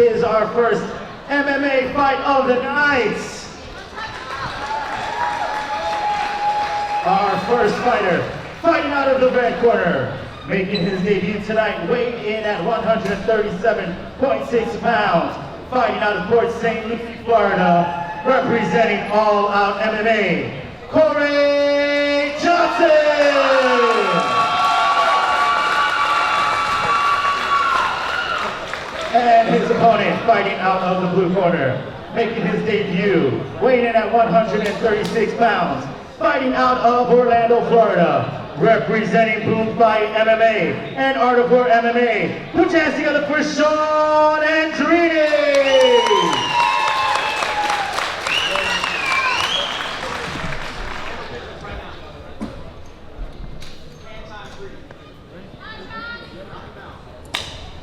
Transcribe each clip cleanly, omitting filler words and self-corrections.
is our first MMA fight of the night. Our first fighter, fighting out of the red corner, making his debut tonight, weighing in at 137.6 pounds, fighting out of Port St. Lucie, Florida, representing All Out MMA, Corey Johnson! And his opponent, fighting out of the blue corner, making his debut, weighing in at 136 pounds, fighting out of Orlando, Florida, representing Boom Fight MMA and Art of War MMA, put your hands together for Sean Andrini!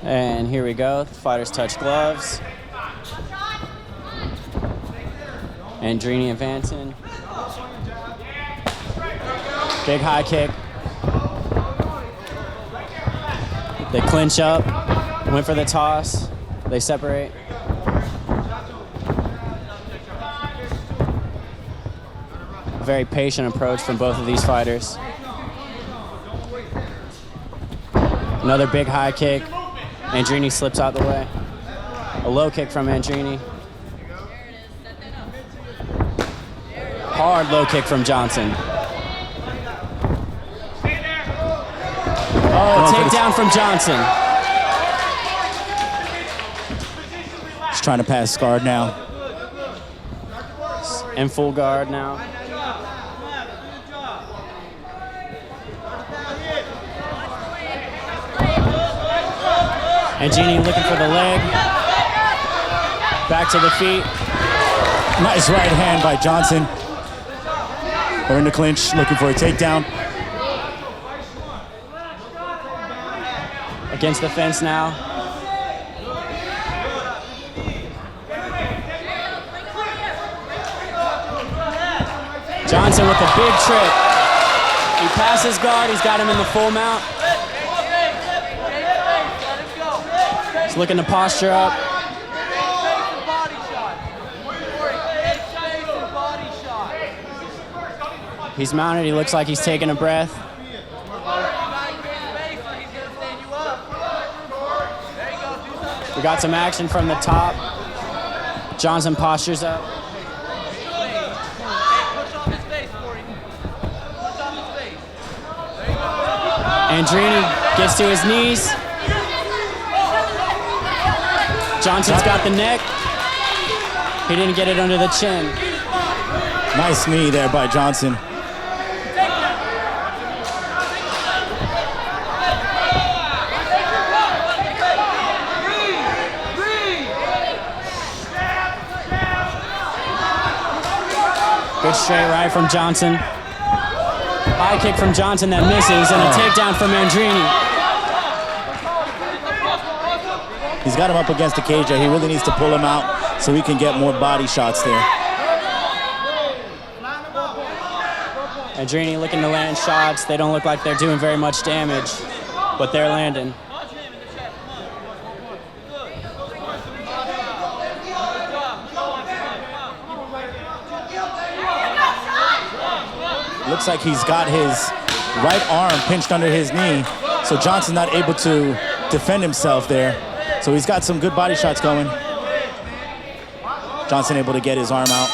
And here we go, the fighters touch gloves. Andrini advancing. Big high kick. They clinch up, went for the toss, they separate. Very patient approach from both of these fighters. Another big high kick. Andrini slips out the way. A low kick from Andrini. Hard low kick from Johnson. Oh, takedown from Johnson. He's trying to pass guard now. In full guard now. Andrini looking for the leg. Back to the feet. Nice right hand by Johnson. We're in the clinch, looking for a takedown. Against the fence now. Johnson with a big trip. He passes guard, he's got him in the full mount. He's looking to posture up. He's mounted, he looks like he's taking a breath. We got some action from the top. Johnson postures up. Andrini gets to his knees. Johnson's got the neck. He didn't get it under the chin. Nice knee there by Johnson. Good straight right from Johnson. High kick from Johnson that misses, and a takedown from Andrini. He's got him up against the cage there. He really needs to pull him out so he can get more body shots there. Andrini looking to land shots. They don't look like they're doing very much damage, but they're landing. Looks like he's got his right arm pinched under his knee, so Johnson's not able to defend himself there. So he's got some good body shots going. Johnson able to get his arm out.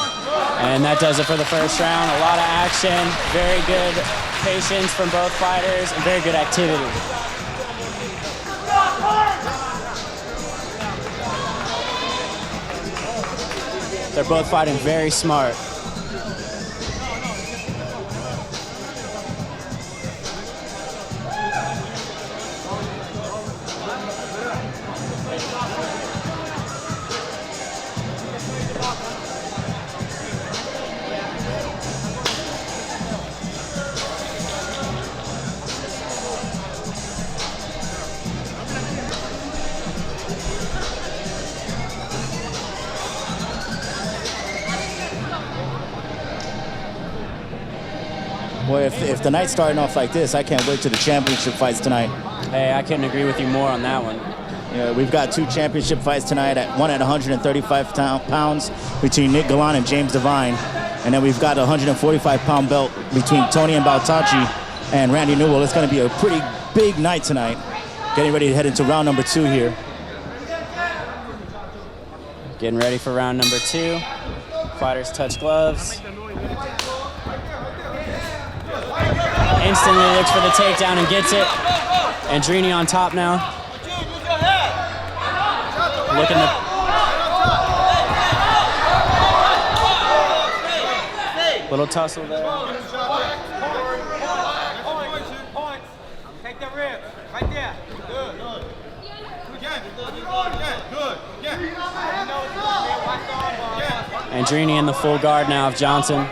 And that does it for the first round. A lot of action, very good patience from both fighters, and very good activity. They're both fighting very smart. Boy, if the night's starting off like this, I can't wait to the championship fights tonight. Hey, I couldn't agree with you more on that one. We've got 2 championship fights tonight, one at 135 pounds between Nick Galan and James Devine. And then we've got a 145-pound belt between Tony and Baltachi and Randy Newell. It's going to be a pretty big night tonight. Getting ready to head into round number 2 here. Getting ready for round number 2. Fighters touch gloves. Instantly looks for the takedown and gets it. Andrini on top now. Looking to... Little tussle there. Take the rib. Right there. Good. Andrini in the full guard now of Johnson.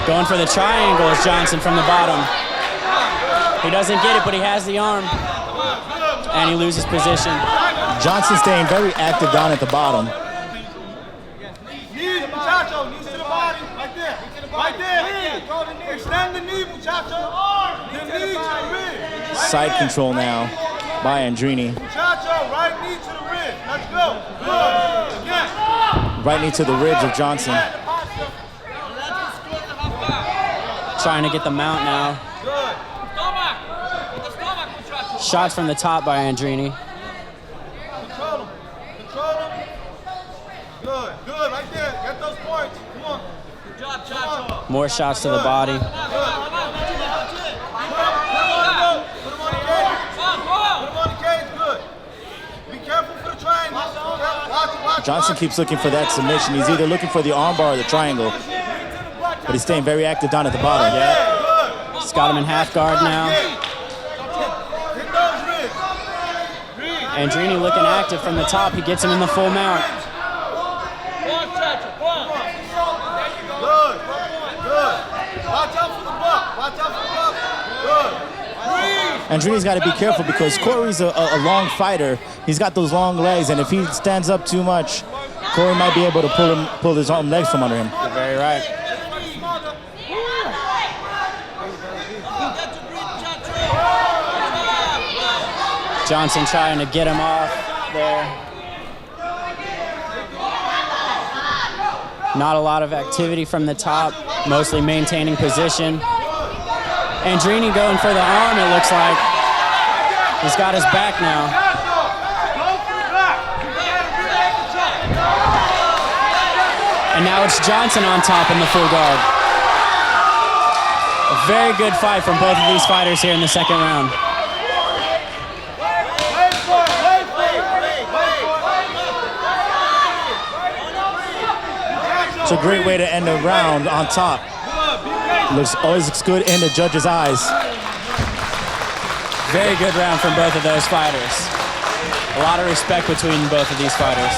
Going for the triangle is Johnson from the bottom. He doesn't get it, but he has the arm. And he loses position. Johnson staying very active down at the bottom. Knees, muchacho. Knees to the body. Right there. Right there. Extend the knee, muchacho. The knee to the rib. Side control now by Andrini. Muchacho, right knee to the rib. Let's go. Good. Again. Right knee to the ribs of Johnson. Trying to get the mount now. Shots from the top by Andrini. Control him. Good. Right there. Get those points. Come on. Good job, Chacho. More shots to the body. Put him on the cage. Good. Be careful for the triangle. Watch. Johnson keeps looking for that submission. He's either looking for the armbar or the triangle. But he's staying very active down at the bottom. Yeah. He's got him in half guard now. Andrini looking active from the top. He gets him in the full mount. Good. Watch out for the buck. Good. Andrini's got to be careful because Corey's a long fighter. He's got those long legs, and if he stands up too much, Corey might be able to pull his own legs from under him. You're very right. Johnson trying to get him off there. Not a lot of activity from the top, mostly maintaining position. Andrini going for the arm, it looks like. He's got his back now. And now it's Johnson on top in the full guard. A very good fight from both of these fighters here in the second round. It's a great way to end the round on top. Always looks good in the judge's eyes. Very good round from both of those fighters. A lot of respect between both of these fighters.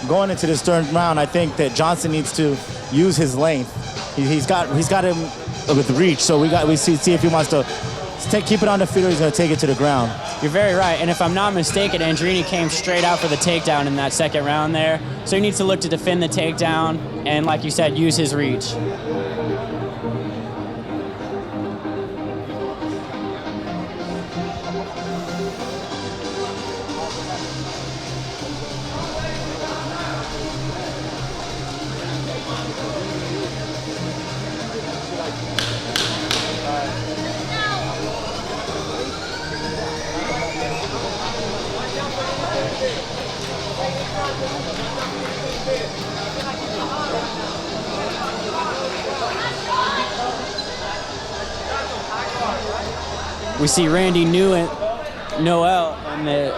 Going into this third round, I think that Johnson needs to use his length. He's got him with reach, so we see if he wants to keep it on the feet or he's going to take it to the ground. You're very right, and if I'm not mistaken, Andrini came straight out for the takedown in that second round there, so he needs to look to defend the takedown and, like you said, use his reach. We see Randy Noel in the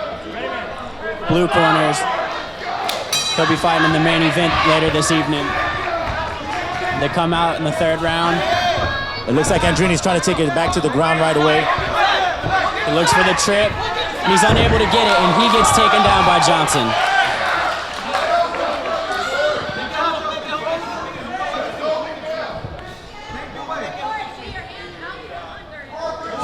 blue corners. He'll be fighting in the main event later this evening. They come out in the third round. It looks like Andrini's trying to take it back to the ground right away. He looks for the trip, and he's unable to get it, and he gets taken down by Johnson.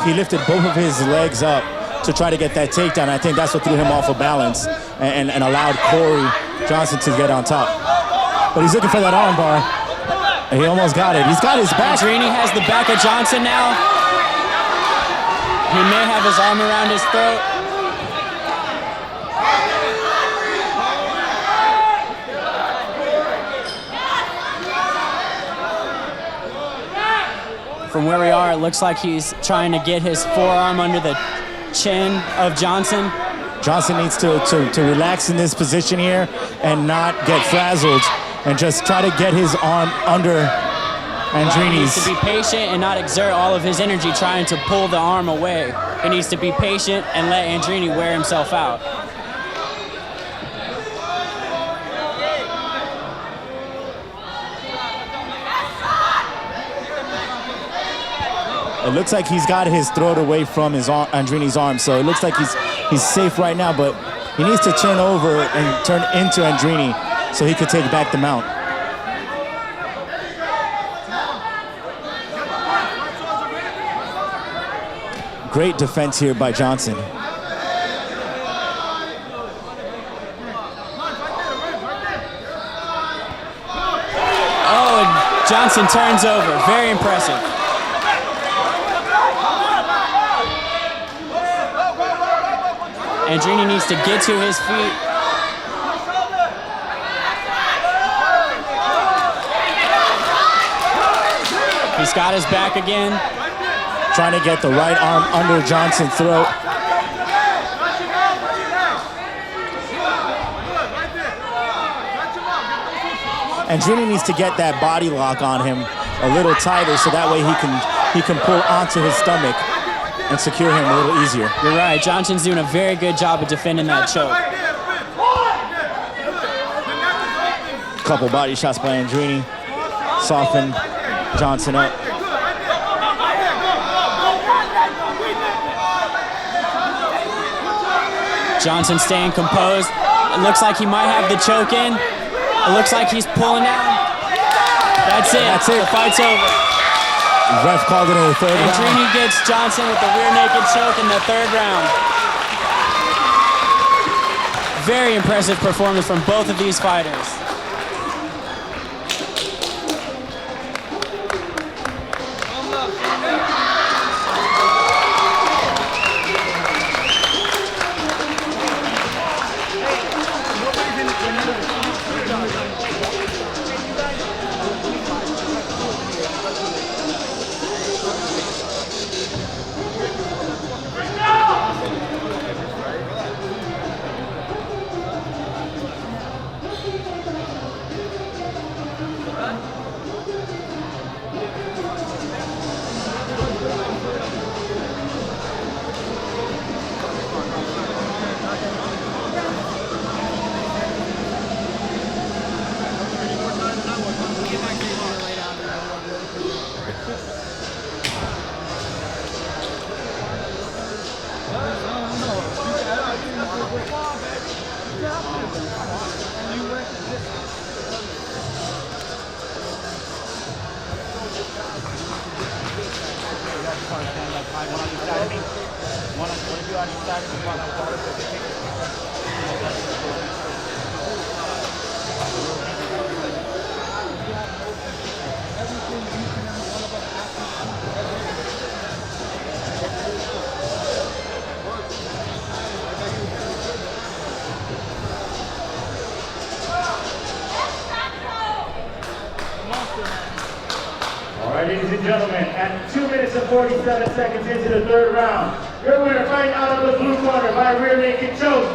He lifted both of his legs up to try to get that takedown. I think that's what threw him off of balance and allowed Corey Johnson to get on top. But he's looking for that arm bar. And he almost got it. He's got his back. Andrini has the back of Johnson now. He may have his arm around his throat. From where we are, it looks like he's trying to get his forearm under the chin of Johnson. Johnson needs to relax in this position here and not get frazzled and just try to get his arm under Andrini's. He needs to be patient and not exert all of his energy trying to pull the arm away. He needs to be patient and let Andrini wear himself out. It looks like he's got his throat away from his Andrini's arm, so it looks like he's safe right now, but he needs to turn over and turn into Andrini so he could take back the mount. Great defense here by Johnson. Oh, and Johnson turns over. Very impressive. Andrini needs to get to his feet. He's got his back again. Trying to get the right arm under Johnson's throat. Andrini needs to get that body lock on him a little tighter so that way he can pull onto his stomach and secure him a little easier. You're right. Johnson's doing a very good job of defending that choke. Couple body shots by Andrini. Soften Johnson up. Johnson staying composed. It looks like he might have the choke in. It looks like he's pulling out. That's it. That's it. The fight's over. The ref called it in the third round. Andrini gets Johnson with the rear naked choke in the third round. Very impressive performance from both of these fighters. Ladies and gentlemen, at 2 minutes and 47 seconds into the third round, your winner fighting out of the blue corner by rear naked choke,